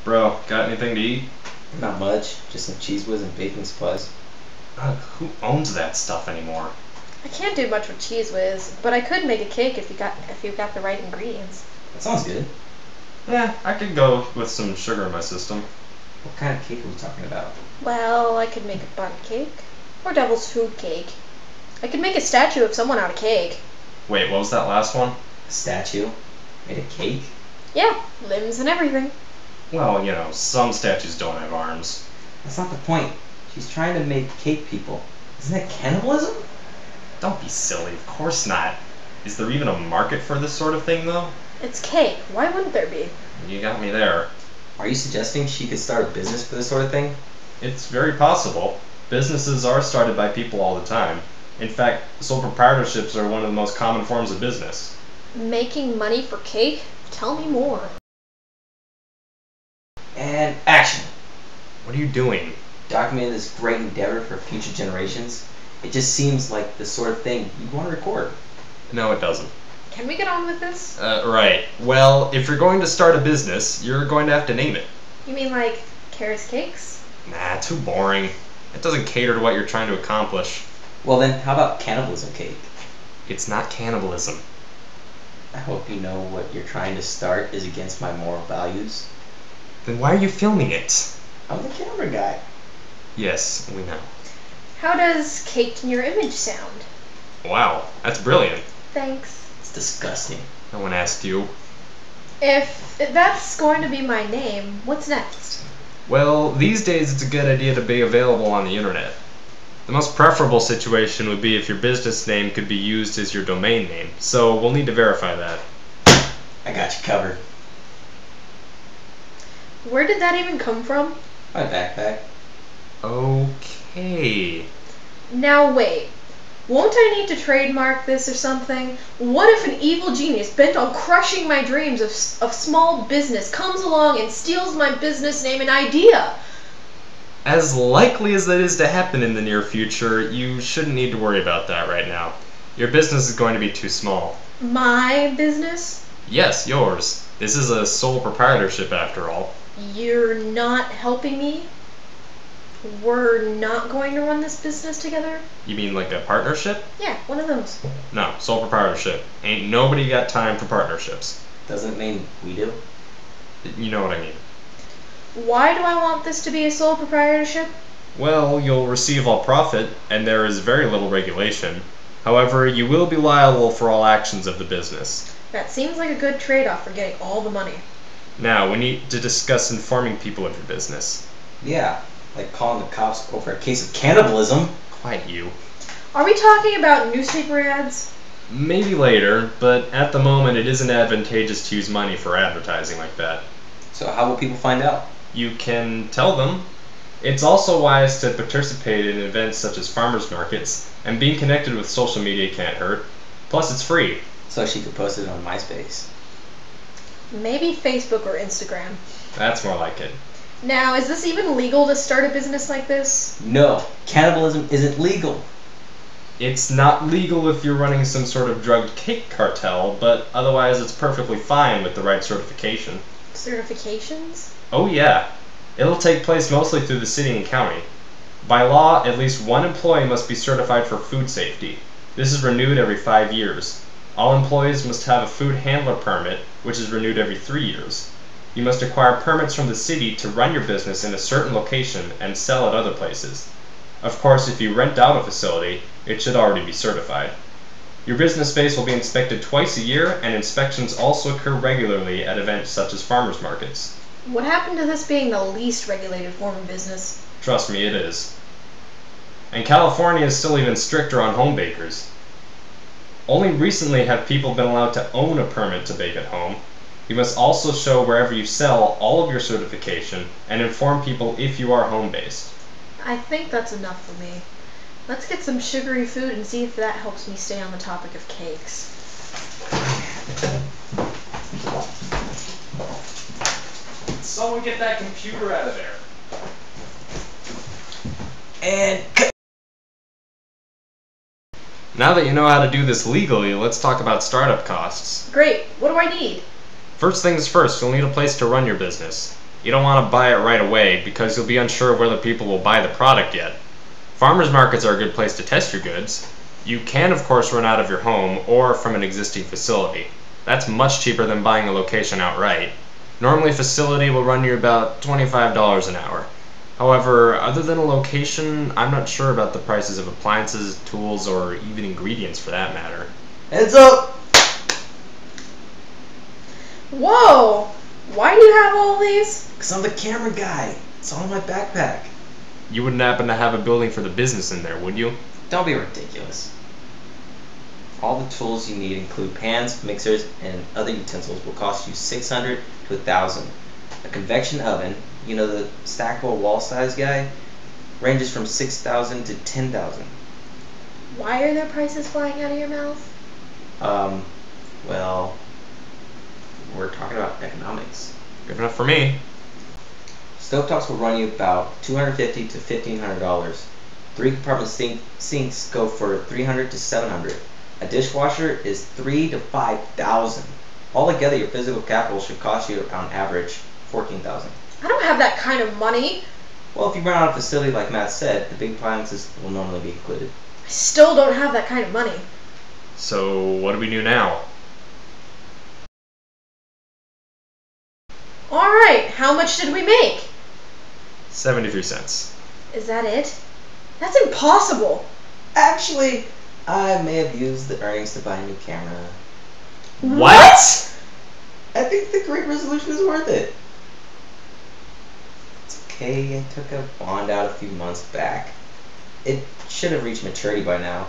Bro, got anything to eat? Not much, just some cheese whiz and baking supplies. Who owns that stuff anymore? I can't do much with cheese whiz, but I could make a cake if you got the right ingredients. That sounds good. Yeah, I could go with some sugar in my system. What kind of cake are we talking about? Well, I could make a bundt cake or devil's food cake. I could make a statue of someone out of cake. Wait, what was that last one? A statue? Made a cake? Yeah, limbs and everything. Well, you know, some statues don't have arms. That's not the point. She's trying to make cake people. Isn't that cannibalism? Don't be silly, of course not. Is there even a market for this sort of thing, though? It's cake. Why wouldn't there be? You got me there. Are you suggesting she could start a business for this sort of thing? It's very possible. Businesses are started by people all the time. In fact, sole proprietorships are one of the most common forms of business. Making money for cake? Tell me more. And action! What are you doing? Documenting this great endeavor for future generations. It just seems like the sort of thing you'd want to record. No, it doesn't. Can we get on with this? Right. Well, if you're going to start a business, you're going to have to name it. You mean like Kara's Cakes? Nah, too boring. It doesn't cater to what you're trying to accomplish. Well then, how about cannibalism cake? It's not cannibalism. I hope you know what you're trying to start is against my moral values. Then why are you filming it? I'm the camera guy. Yes, we know. How does caked in your image sound? Wow, that's brilliant. Thanks. It's disgusting. No one asked you. If that's going to be my name, what's next? Well, these days it's a good idea to be available on the internet. The most preferable situation would be if your business name could be used as your domain name, so we'll need to verify that. I got you covered. Where did that even come from? My backpack. Okay. Now wait. Won't I need to trademark this or something? What if an evil genius bent on crushing my dreams of small business comes along and steals my business name and idea? As likely as that is to happen in the near future, you shouldn't need to worry about that right now. Your business is going to be too small. My business? Yes, yours. This is a sole proprietorship after all. You're not helping me? We're not going to run this business together? You mean like a partnership? Yeah, one of those. No, sole proprietorship. Ain't nobody got time for partnerships. Doesn't mean we do. You know what I mean. Why do I want this to be a sole proprietorship? Well, you'll receive all profit, and there is very little regulation. However, you will be liable for all actions of the business. That seems like a good trade-off for getting all the money. Now, we need to discuss informing people of your business. Yeah, like calling the cops over a case of cannibalism. Quiet you. Are we talking about newspaper ads? Maybe later, but at the moment it isn't advantageous to use money for advertising like that. So how will people find out? You can tell them. It's also wise to participate in events such as farmers markets, and being connected with social media can't hurt. Plus, it's free. So she could post it on MySpace. Maybe Facebook or Instagram. That's more like it. Now, is this even legal to start a business like this? No, cannibalism isn't legal. It's not legal if you're running some sort of drug cake cartel, but otherwise it's perfectly fine with the right certification. Certifications? Oh yeah. It'll take place mostly through the city and county. By law, at least one employee must be certified for food safety. This is renewed every 5 years. All employees must have a food handler permit, which is renewed every 3 years. You must acquire permits from the city to run your business in a certain location and sell at other places. Of course, if you rent out a facility, it should already be certified. Your business space will be inspected twice a year, and inspections also occur regularly at events such as farmers markets. What happened to this being the least regulated form of business? Trust me, it is. And California is still even stricter on home bakers. Only recently have people been allowed to own a permit to bake at home. You must also show wherever you sell all of your certification and inform people if you are home-based. I think that's enough for me. Let's get some sugary food and see if that helps me stay on the topic of cakes. Someone get that computer out of there. And Now that you know how to do this legally, let's talk about startup costs. Great. What do I need? First things first, you'll need a place to run your business. You don't want to buy it right away because you'll be unsure of whether people will buy the product yet. Farmers markets are a good place to test your goods. You can of course run out of your home or from an existing facility. That's much cheaper than buying a location outright. Normally a facility will run you about $25 an hour. However, other than a location, I'm not sure about the prices of appliances, tools, or even ingredients for that matter. Heads up! Whoa! Why do you have all these? Because I'm the camera guy. It's all in my backpack. You wouldn't happen to have a building for the business in there, would you? Don't be ridiculous. All the tools you need include pans, mixers, and other utensils will cost you $600 to $1,000. A convection oven, you know the stackable wall size guy, ranges from $6,000 to $10,000. Why are there prices flying out of your mouth? Well, we're talking about economics. Good enough for me. Stovetops will run you about $250 to $1,500. 3-compartment sinks go for $300 to $700. A dishwasher is $3,000 to $5,000. Altogether, your physical capital should cost you, on average, $14,000. I don't have that kind of money. Well, if you run out of a facility like Matt said, the big appliances will normally be included. I still don't have that kind of money. So, what do we do now? Alright, how much did we make? 73 cents. Is that it? That's impossible. Actually, I may have used the earnings to buy a new camera. What? I think the Great Resolution is worth it. It's okay, I took a bond out a few months back. It should have reached maturity by now.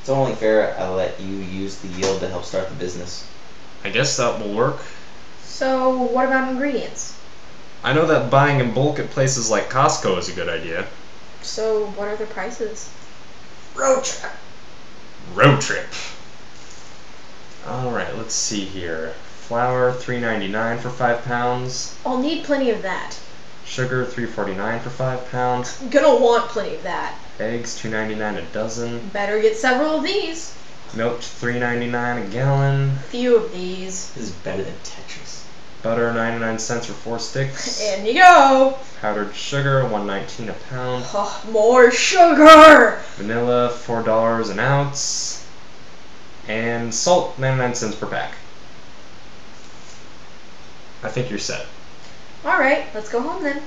It's only fair I let you use the yield to help start the business. I guess that will work. So, what about ingredients? I know that buying in bulk at places like Costco is a good idea. So, what are the prices? Road trip. Road trip. Alright, let's see here. Flour, $3.99 for 5 pounds. I'll need plenty of that. Sugar, $3.49 for 5 pounds. I'm gonna want plenty of that. Eggs, $2.99 a dozen. Better get several of these. Milk, $3.99 a gallon. Few of these. This is better than Tetris. Butter, 99 cents for 4 sticks. In you go. Powdered sugar, $1.19 a pound. Oh, more sugar. Vanilla, $4 an ounce. And salt, 99 cents per pack. I think you're set. Alright, let's go home then.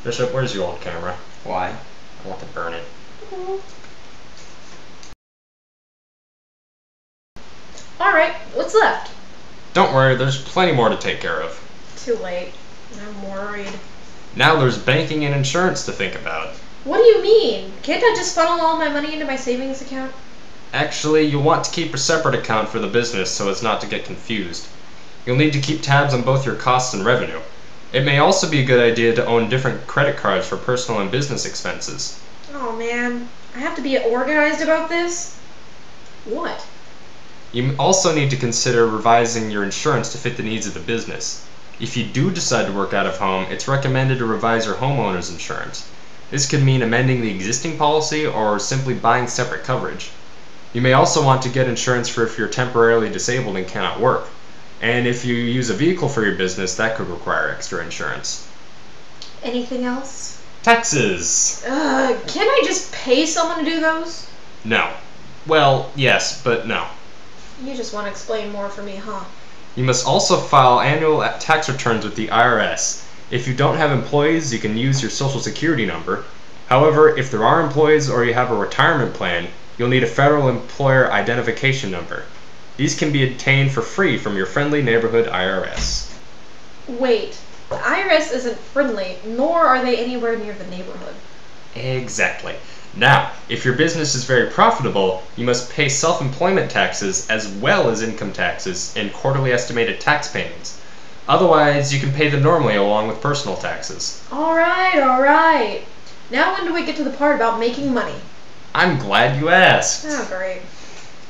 Bishop, where's your old camera? Why? I want to burn it. Alright, what's left? Don't worry, there's plenty more to take care of. Too late. I'm worried. Now there's banking and insurance to think about. What do you mean? Can't I just funnel all my money into my savings account? Actually, you'll want to keep a separate account for the business so as not to get confused. You'll need to keep tabs on both your costs and revenue. It may also be a good idea to own different credit cards for personal and business expenses. Oh man, I have to be organized about this? What? You also need to consider revising your insurance to fit the needs of the business. If you do decide to work out of home, it's recommended to revise your homeowner's insurance. This could mean amending the existing policy or simply buying separate coverage. You may also want to get insurance for if you're temporarily disabled and cannot work. And if you use a vehicle for your business, that could require extra insurance. Anything else? Taxes! Can't I just pay someone to do those? No. Well, yes, but no. You just want to explain more for me, huh? You must also file annual tax returns with the IRS. If you don't have employees, you can use your social security number. However, if there are employees or you have a retirement plan, you'll need a federal employer identification number. These can be obtained for free from your friendly neighborhood IRS. Wait, the IRS isn't friendly, nor are they anywhere near the neighborhood. Exactly. Now, if your business is very profitable, you must pay self-employment taxes as well as income taxes and quarterly estimated tax payments. Otherwise, you can pay them normally along with personal taxes. Alright. Now when do we get to the part about making money? I'm glad you asked. Oh, great.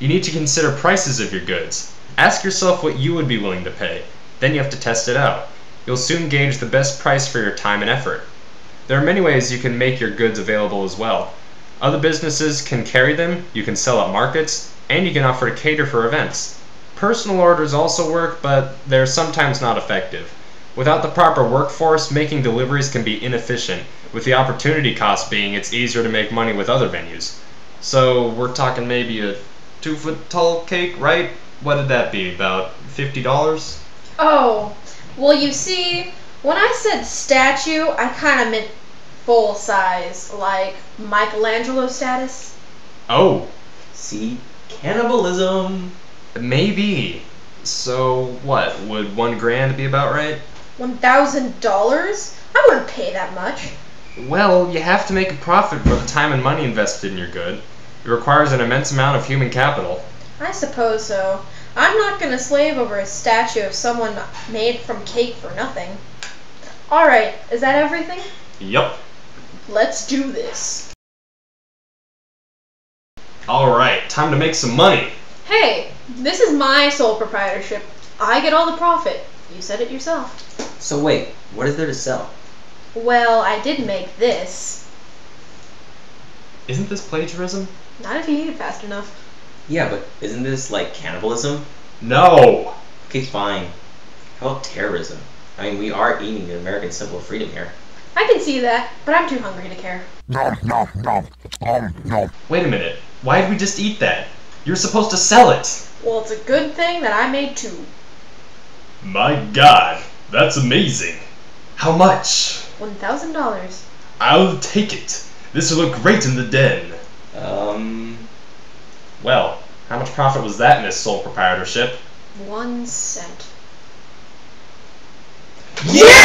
You need to consider prices of your goods. Ask yourself what you would be willing to pay. Then you have to test it out. You'll soon gauge the best price for your time and effort. There are many ways you can make your goods available as well. Other businesses can carry them, you can sell at markets, and you can offer to cater for events. Personal orders also work, but they're sometimes not effective. Without the proper workforce, making deliveries can be inefficient, with the opportunity cost being it's easier to make money with other venues. So we're talking maybe a 2-foot tall cake, right? What did that be, about $50? Oh, well, you see, when I said statue, I kind of meant full size, like Michelangelo status. Oh, See? Cannibalism. maybe. So what, would $1,000 be about right? $1,000? I wouldn't pay that much. Well, you have to make a profit for the time and money invested in your good. It requires an immense amount of human capital. I suppose so. I'm not gonna slave over a statue of someone made from cake for nothing. Alright, is that everything? Yup. Let's do this. Alright, time to make some money. Hey, this is my sole proprietorship. I get all the profit. You said it yourself. So wait, what is there to sell? Well, I did make this. Isn't this plagiarism? Not if you eat it fast enough. Yeah, but isn't this like cannibalism? No! Okay, fine. How about terrorism? I mean, we are eating the American symbol of freedom here. I can see that, but I'm too hungry to care. Wait a minute. Why did we just eat that? You're supposed to sell it! Well, it's a good thing that I made two. My god, that's amazing. How much? $1,000. I'll take it. This will look great in the den. Well, how much profit was that, Miss Sole Proprietorship? 1 cent. Yeah!